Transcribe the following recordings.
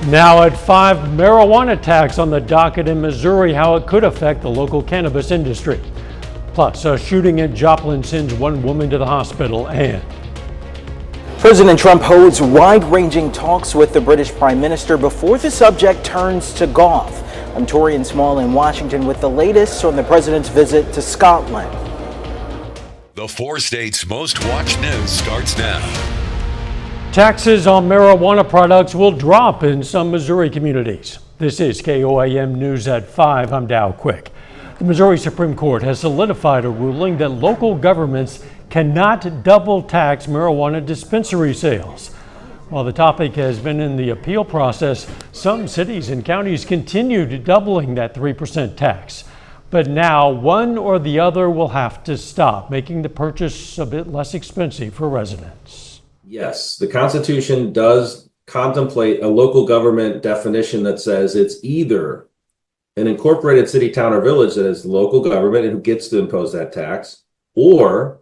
Now at 5, marijuana tax on the docket in Missouri, how it could affect the local cannabis industry. Plus, a shooting in Joplin sends one woman to the hospital, and President Trump holds wide-ranging talks with the British Prime Minister before the subject turns to golf. I'm Torian Small in Washington with the latest on the president's visit to Scotland. The 4 states' most watched news starts now. Taxes on marijuana products will drop in some Missouri communities. This is KOAM News at 5. I'm Dow Quick. The Missouri Supreme Court has solidified a ruling that local governments cannot double tax marijuana dispensary sales. While the topic has been in the appeal process, some cities and counties continued doubling that 3% tax. But now one or the other will have to stop, making the purchase a bit less expensive for residents. Yes, the Constitution does contemplate a local government definition that says it's either an incorporated city, town, or village that is the local government and who gets to impose that tax, or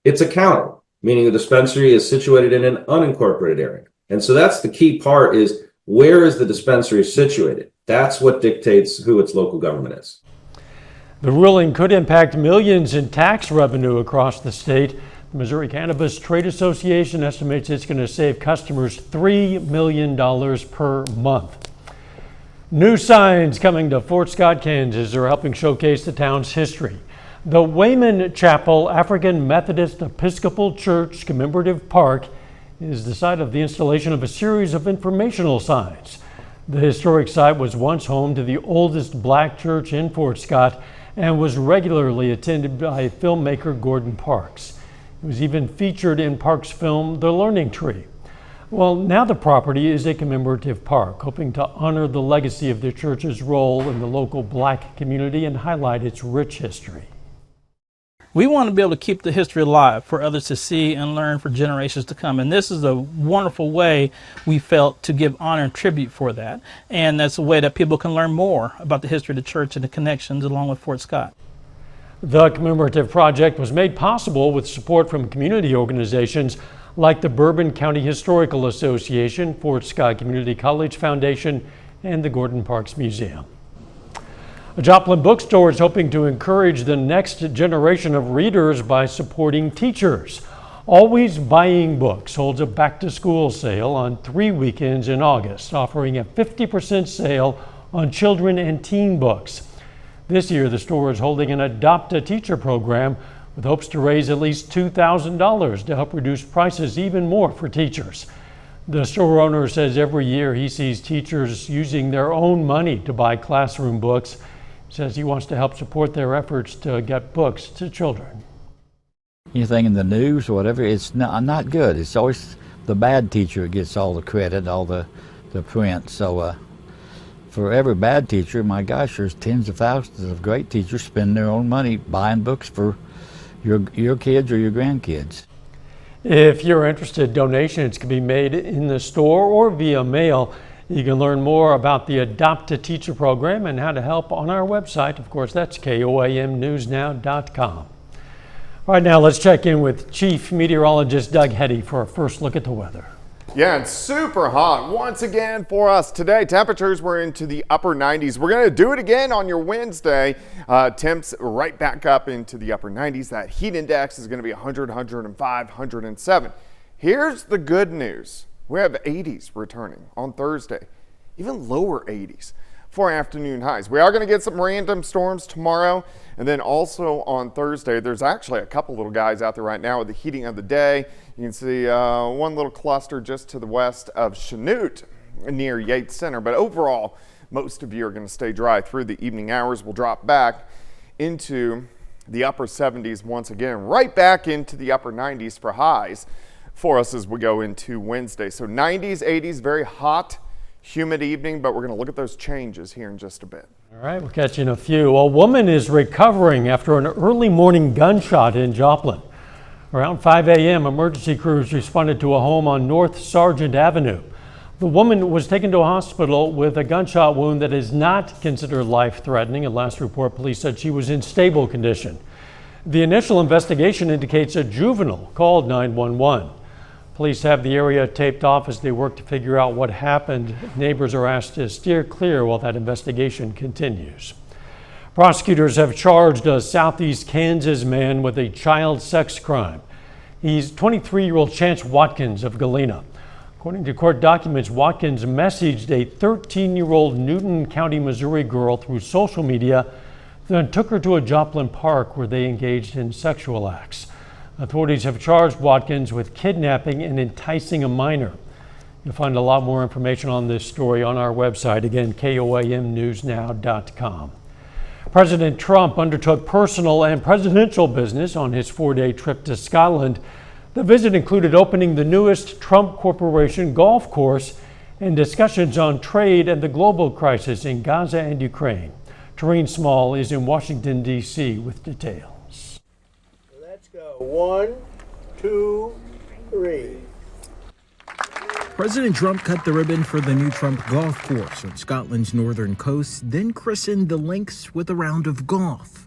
it's a county, meaning the dispensary is situated in an unincorporated area. And so that's the key part, is where is the dispensary situated? That's what dictates who its local government is. The ruling could impact millions in tax revenue across the state. The Missouri Cannabis Trade Association estimates it's going to save customers $3 million per month. New signs coming to Fort Scott, Kansas are helping showcase the town's history. The Wayman Chapel African Methodist Episcopal Church Commemorative Park is the site of the installation of a series of informational signs. The historic site was once home to the oldest black church in Fort Scott and was regularly attended by filmmaker Gordon Parks. It was even featured in Parks' film, The Learning Tree. Well, now the property is a commemorative park, hoping to honor the legacy of the church's role in the local black community and highlight its rich history. We want to be able to keep the history alive for others to see and learn for generations to come. And this is a wonderful way we felt to give honor and tribute for that. And that's a way that people can learn more about the history of the church and the connections along with Fort Scott. The commemorative project was made possible with support from community organizations like the Bourbon County Historical Association, Fort Scott Community College Foundation, and the Gordon Parks Museum. A Joplin bookstore is hoping to encourage the next generation of readers by supporting teachers. Always Buying Books holds a back-to-school sale on 3 weekends in August, offering a 50% sale on children and teen books. This year, the store is holding an Adopt a Teacher program with hopes to raise at least $2,000 to help reduce prices even more for teachers. The store owner says every year he sees teachers using their own money to buy classroom books. He says he wants to help support their efforts to get books to children. Anything in the news or whatever, it's not good. It's always the bad teacher that gets all the credit, all the print. So for every bad teacher, my gosh, there's tens of thousands of great teachers spending their own money buying books for your kids or your grandkids. If you're interested, donations can be made in the store or via mail. You can learn more about the Adopt a Teacher program and how to help on our website. Of course, that's KOAMnewsnow.com. All right, now let's check in with Chief Meteorologist Doug Heddy for a first look at the weather. Yeah, it's super hot once again for us today. Temperatures were into the upper 90s. We're going to do it again on your Wednesday. Temps right back up into the upper 90s. That heat index is going to be 100, 105, 107. Here's the good news. We have 80s returning on Thursday, even lower 80s for afternoon highs. We are going to get some random storms tomorrow, and then also on Thursday, there's actually a couple little guys out there right now with the heating of the day. You can see one little cluster just to the west of Chanute near Yates Center, but overall, most of you are going to stay dry through the evening hours. We'll drop back into the upper 70s once again, right back into the upper 90s for highs for us as we go into Wednesday. So 90s, 80s, very hot, humid evening, but we're going to look at those changes here in just a bit. All right, we'll catch you in a few. A woman is recovering after an early morning gunshot in Joplin. Around 5 a.m., emergency crews responded to a home on North Sargent Avenue. The woman was taken to a hospital with a gunshot wound that is not considered life-threatening. At last report, police said she was in stable condition. The initial investigation indicates a juvenile called 911. Police have the area taped off as they work to figure out what happened. Neighbors are asked to steer clear while that investigation continues. Prosecutors have charged a Southeast Kansas man with a child sex crime. He's 23-year-old Chance Watkins of Galena. According to court documents, Watkins messaged a 13-year-old Newton County, Missouri girl through social media, then took her to a Joplin park where they engaged in sexual acts. Authorities have charged Watkins with kidnapping and enticing a minor. You'll find a lot more information on this story on our website, again, KOAMnewsnow.com. President Trump undertook personal and presidential business on his 4-day trip to Scotland. The visit included opening the newest Trump Corporation golf course and discussions on trade and the global crisis in Gaza and Ukraine. Tareen Small is in Washington, D.C. with details. Let's go. 1, 2, 3. President Trump cut the ribbon for the new Trump golf course on Scotland's northern coast, then christened the links with a round of golf.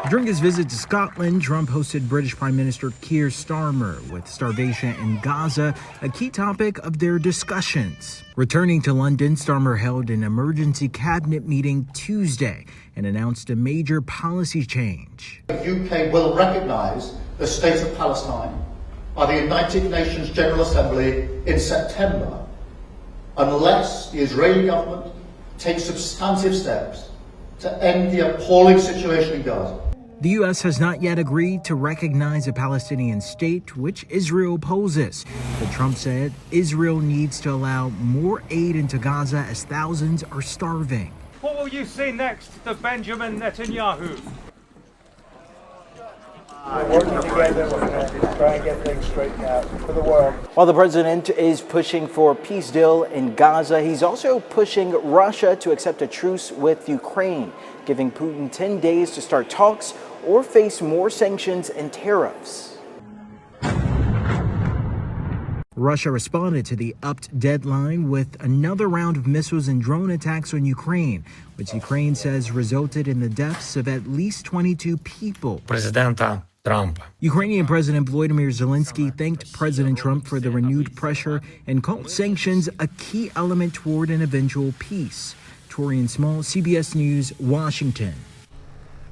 During his visit to Scotland, Trump hosted British Prime Minister Keir Starmer, with starvation in Gaza a key topic of their discussions. Returning to London, Starmer held an emergency cabinet meeting Tuesday and announced a major policy change. The UK will recognise the State of Palestine by the United Nations General Assembly in September, unless the Israeli government takes substantive steps to end the appalling situation in Gaza. The U.S. has not yet agreed to recognize a Palestinian state, which Israel opposes. But Trump said Israel needs to allow more aid into Gaza as thousands are starving. What will you say next to Benjamin Netanyahu? Working together, we're going to try and get things straightened out for the world. While the president is pushing for a peace deal in Gaza, he's also pushing Russia to accept a truce with Ukraine, giving Putin 10 days to start talks or face more sanctions and tariffs. Russia responded to the upped deadline with another round of missiles and drone attacks on Ukraine, which Ukraine says resulted in the deaths of at least 22 people. Ukrainian President Volodymyr Zelensky thanked President Trump for the renewed pressure and called sanctions a key element toward an eventual peace. Torian Small, CBS News, Washington.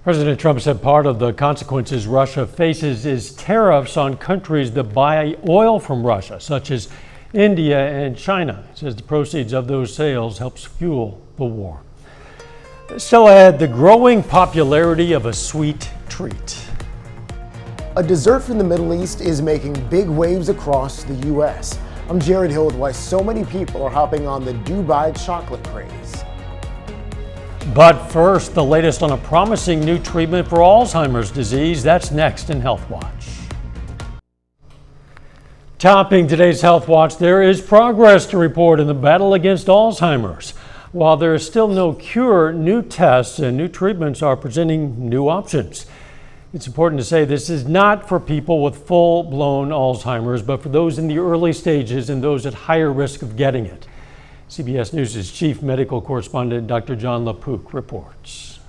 President Trump said part of the consequences Russia faces is tariffs on countries that buy oil from Russia, such as India and China. He says the proceeds of those sales helps fuel the war. Still ahead, the growing popularity of a sweet treat. A dessert from the Middle East is making big waves across the U.S. I'm Jared Hill with why so many people are hopping on the Dubai chocolate craze. But first, the latest on a promising new treatment for Alzheimer's disease. That's next in Health Watch. Topping today's Health Watch, there is progress to report in the battle against Alzheimer's. While there is still no cure, new tests and new treatments are presenting new options. It's important to say this is not for people with full-blown Alzheimer's, but for those in the early stages and those at higher risk of getting it. CBS News' chief medical correspondent, Dr. John LaPook, reports.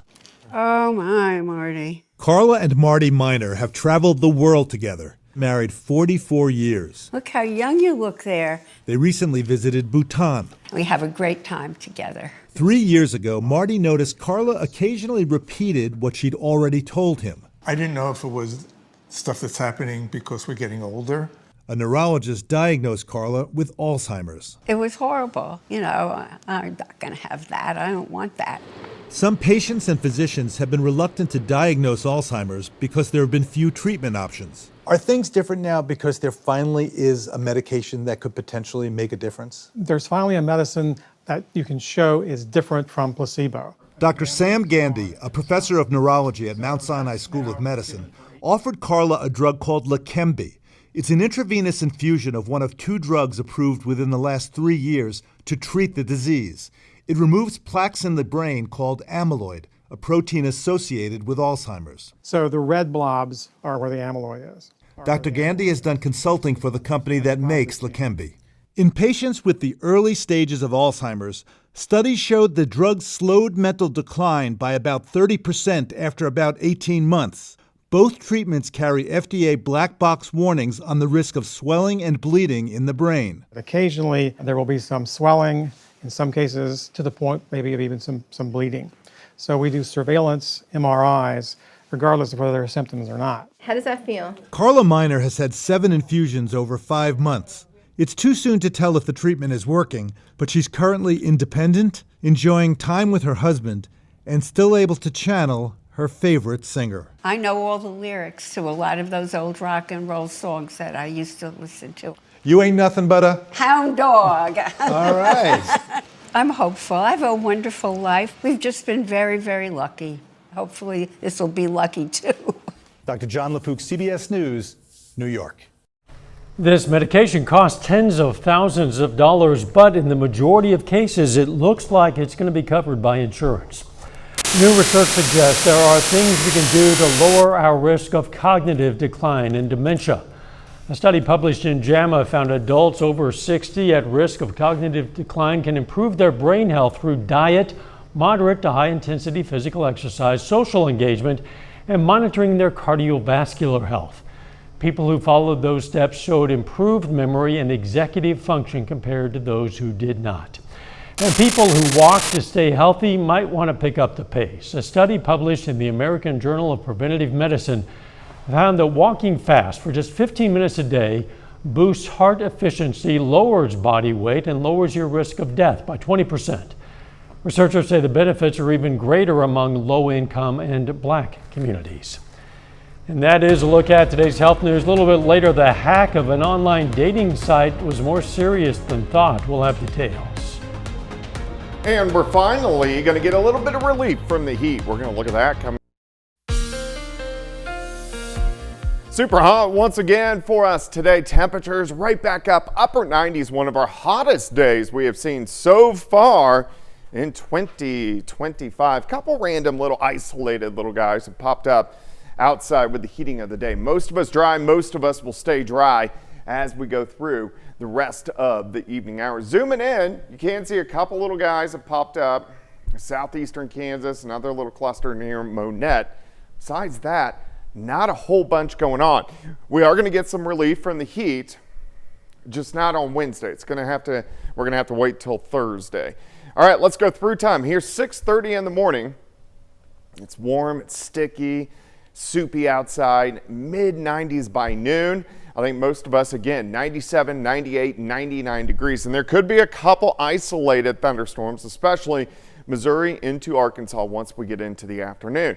Oh my, Marty. Carla and Marty Miner have traveled the world together, married 44 years. Look how young you look there. They recently visited Bhutan. We have a great time together. 3 years ago, Marty noticed Carla occasionally repeated what she'd already told him. I didn't know if it was stuff that's happening because we're getting older. A neurologist diagnosed Carla with Alzheimer's. It was horrible. You know, I'm not going to have that. I don't want that. Some patients and physicians have been reluctant to diagnose Alzheimer's because there have been few treatment options. Are things different now because there finally is a medication that could potentially make a difference? There's finally a medicine that you can show is different from placebo. Dr. Sam Gandy, a professor of neurology at Mount Sinai School of Medicine, offered Carla a drug called Leqembi. It's an intravenous infusion of one of 2 drugs approved within the last 3 years to treat the disease. It removes plaques in the brain called amyloid, a protein associated with Alzheimer's. So the red blobs are where the amyloid is. Dr. Gandy has done consulting for the company that makes Leqembi. In patients with the early stages of Alzheimer's, studies showed the drug slowed mental decline by about 30% after about 18 months. Both treatments carry FDA black box warnings on the risk of swelling and bleeding in the brain. Occasionally, there will be some swelling, in some cases to the point maybe of even some bleeding. So we do surveillance MRIs regardless of whether there are symptoms or not. How does that feel? Carla Miner has had 7 infusions over 5 months. It's too soon to tell if the treatment is working, but she's currently independent, enjoying time with her husband, and still able to channel her favorite singer. I know all the lyrics to a lot of those old rock and roll songs that I used to listen to. You ain't nothing but a Hound dog. All right. I'm hopeful. I have a wonderful life. We've just been very, very lucky. Hopefully this will be lucky too. Dr. John LaPook, CBS News, New York. This medication costs tens of thousands of dollars, but in the majority of cases, it looks like it's going to be covered by insurance. New research suggests there are things we can do to lower our risk of cognitive decline and dementia. A study published in JAMA found adults over 60 at risk of cognitive decline can improve their brain health through diet, moderate to high intensity physical exercise, social engagement, and monitoring their cardiovascular health. People who followed those steps showed improved memory and executive function compared to those who did not. And people who walk to stay healthy might want to pick up the pace. A study published in the American Journal of Preventive Medicine found that walking fast for just 15 minutes a day boosts heart efficiency, lowers body weight, and lowers your risk of death by 20%. Researchers say the benefits are even greater among low-income and Black communities. And that is a look at today's health news. A little bit later, the hack of an online dating site was more serious than thought. We'll have details. And we're finally going to get a little bit of relief from the heat. We're going to look at that coming. Super hot once again for us today. Temperatures right back up, upper 90s, one of our hottest days we have seen so far in 2025. Couple random little isolated little guys have popped up outside with the heating of the day. Most of us dry, most of us will stay dry as we go through the rest of the evening hours. Zooming in, you can see a couple little guys have popped up. Southeastern Kansas, another little cluster near Monette. Besides that, not a whole bunch going on. We are going to get some relief from the heat, just not on Wednesday. We're going to have to wait till Thursday. All right, let's go through time. Here's 6:30 in the morning. It's warm, it's sticky, soupy outside, mid-90s by noon. I think most of us, again, 97, 98, 99 degrees. And there could be a couple isolated thunderstorms, especially Missouri into Arkansas once we get into the afternoon.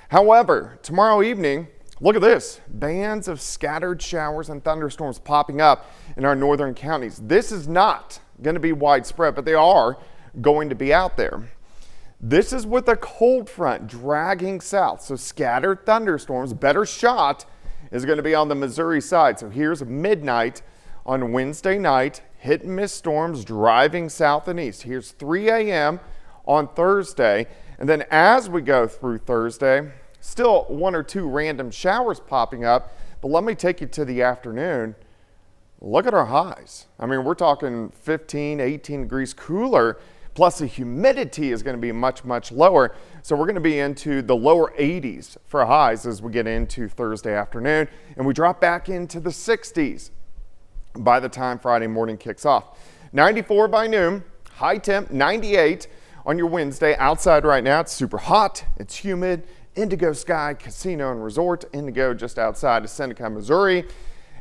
However, tomorrow evening, look at this. Bands of scattered showers and thunderstorms popping up in our northern counties. This is not going to be widespread, but they are going to be out there. This is with a cold front dragging south, so scattered thunderstorms. Better shot is going to be on the Missouri side. So here's midnight on Wednesday night, hit and miss storms driving south and east. Here's 3 a.m. on Thursday, and then as we go through Thursday, still 1 or 2 random showers popping up, but let me take you to the afternoon. Look at our highs. I mean, we're talking 15, 18 degrees cooler. Plus the humidity is going to be much, much lower. So we're going to be into the lower 80s for highs as we get into Thursday afternoon. And we drop back into the 60s by the time Friday morning kicks off. 94 by noon, high temp, 98 on your Wednesday. Outside right now, it's super hot, it's humid. Indigo Sky Casino and Resort, Indigo just outside of Seneca, Missouri.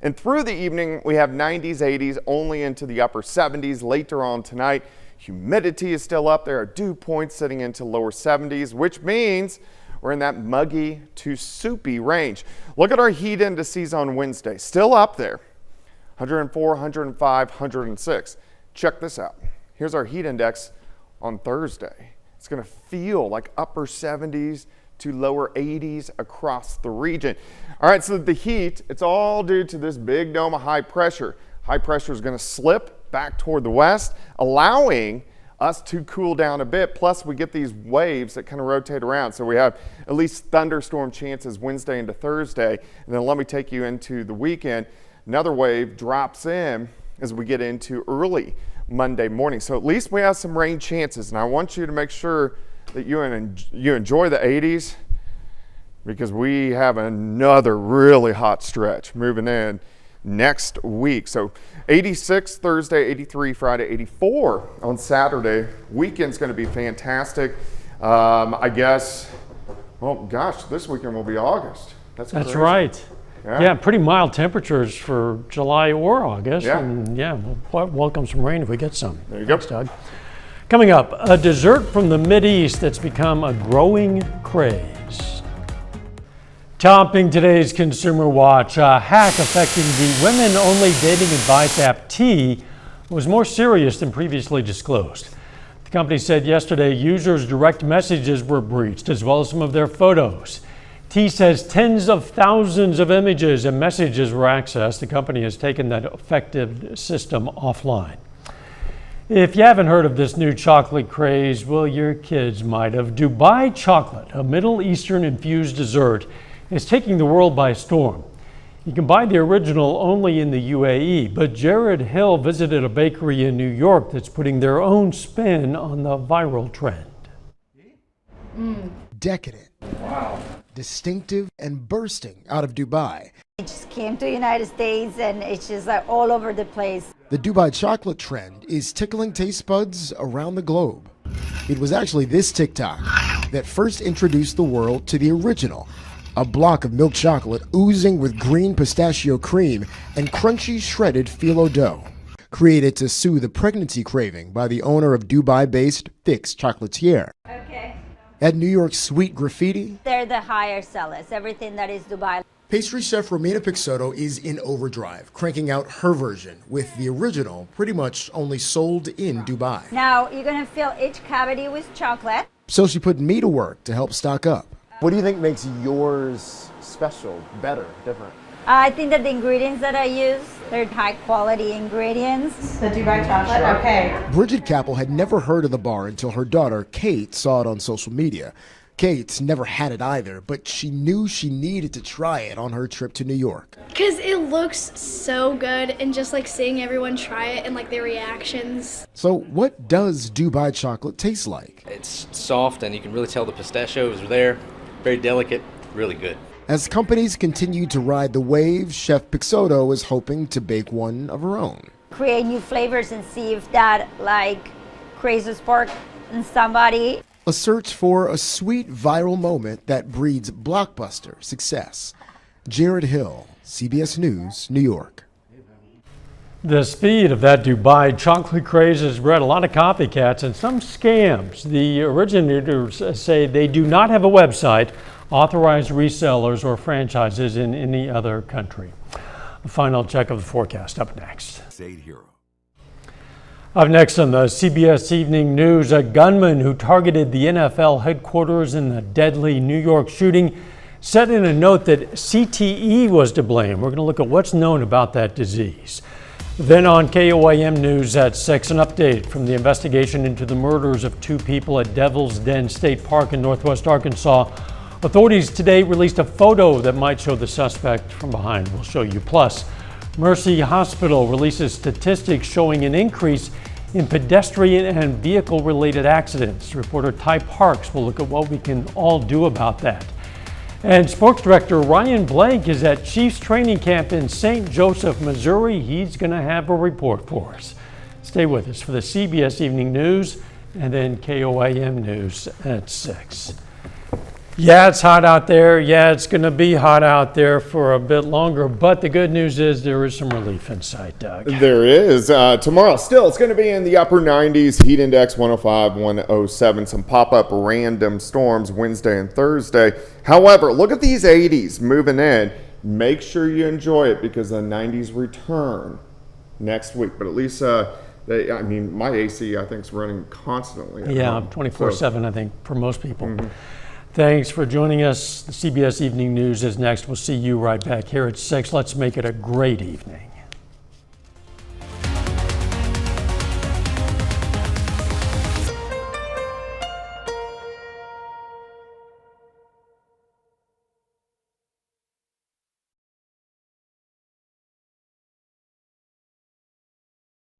And through the evening, we have 90s, 80s, only into the upper 70s later on tonight. Humidity is still up there. Our dew points sitting into lower 70s, which means we're in that muggy to soupy range. Look at our heat indices on Wednesday. Still up there. 104, 105, 106. Check this out. Here's our heat index on Thursday. It's going to feel like upper 70s to lower 80s across the region. All right, so the heat, it's all due to this big dome of high pressure. High pressure is going to slip back toward the west, allowing us to cool down a bit. Plus, we get these waves that kind of rotate around. So we have at least thunderstorm chances Wednesday into Thursday. And then let me take you into the weekend. Another wave drops in as we get into early Monday morning. So at least we have some rain chances. And I want you to make sure that you enjoy the 80s. because we have another really hot stretch moving in next week. So 86 Thursday, 83 Friday, 84 on Saturday. Weekend's going to be fantastic. I guess, well, gosh, this weekend will be August. That's crazy. right. Yeah, pretty mild temperatures for July or August. Yeah. And yeah, we'll welcome some rain if we get some. There you go. Thanks, Doug. Coming up, a dessert from the Mideast that's become a growing craze. Topping today's Consumer Watch, a hack affecting the women-only dating advice app T was more serious than previously disclosed. The company said yesterday users' direct messages were breached, as well as some of their photos. T says tens of thousands of images and messages were accessed. The company has taken that effective system offline. If you haven't heard of this new chocolate craze, well, your kids might have. Dubai chocolate, a Middle Eastern infused dessert, is taking the world by storm. You can buy the original only in the UAE, but Jared Hill visited a bakery in New York that's putting their own spin on the viral trend. Decadent. Wow. Distinctive and bursting out of Dubai. It just came to the United States and it's just like all over the place. The Dubai chocolate trend is tickling taste buds around the globe. It was actually this TikTok that first introduced the world to the original, a block of milk chocolate oozing with green pistachio cream and crunchy shredded phyllo dough. Created to soothe the pregnancy craving by the owner of Dubai-based Fix Chocolatier. Okay. At New York's Sweet Graffiti, They're the higher sellers, everything that is Dubai. pastry chef Romina Pixoto is in overdrive, cranking out her version, with the original pretty much only sold in Dubai. Now you're gonna fill each cavity with chocolate. So she put me to work to help stock up. What do you think makes yours special, better, different? I think that the ingredients that I use, they're high quality ingredients. The Dubai chocolate, okay. Bridget Capel had never heard of the bar until her daughter, Kate, saw it on social media. Kate never had it either, but she knew she needed to try it on her trip to New York. Because it looks so good, and just like seeing everyone try it and like their reactions. So what does Dubai chocolate taste like? It's soft and you can really tell the pistachios are there. Very delicate, really good. As companies continue to ride the wave, Chef Pixoto is hoping to bake one of her own. Create new flavors and see if that like creates a spark in somebody. A search for a sweet viral moment that breeds blockbuster success. Jared Hill, CBS News, New York. The speed of that Dubai chocolate craze has bred a lot of copycats and some scams. The originators say they do not have a website, authorized resellers, or franchises in any other country. A final check of the forecast up next. Up next on the CBS Evening News, a gunman who targeted the NFL headquarters in the deadly New York shooting said in a note that CTE was to blame. We're going to look at what's known about that disease. Then on KOAM News at 6, an update from the investigation into the murders of two people at Devil's Den State Park in Northwest Arkansas. Authorities today released a photo that might show the suspect from behind. We'll show you. Plus, Mercy Hospital releases statistics showing an increase in pedestrian and vehicle-related accidents. Reporter Ty Parks will look at what we can all do about that. And Sports Director Ryan Blank is at Chiefs training camp in St. Joseph, Missouri. He's going to have a report for us. Stay with us for the CBS Evening News and then KOAM News at 6. Yeah, it's hot out there. Yeah, it's going to be hot out there for a bit longer. But the good news is there is some relief in sight, Doug. There is. Tomorrow, still, it's going to be in the upper 90s. Heat index 105, 107. Some pop-up random storms Wednesday and Thursday. However, look at these 80s moving in. Make sure you enjoy it because the 90s return next week. But at least, my AC, I think, is running constantly. Yeah, 24/7, I think, for most people. Mm-hmm. Thanks for joining us. The CBS Evening News is next. We'll see you right back here at 6. Let's make it a great evening.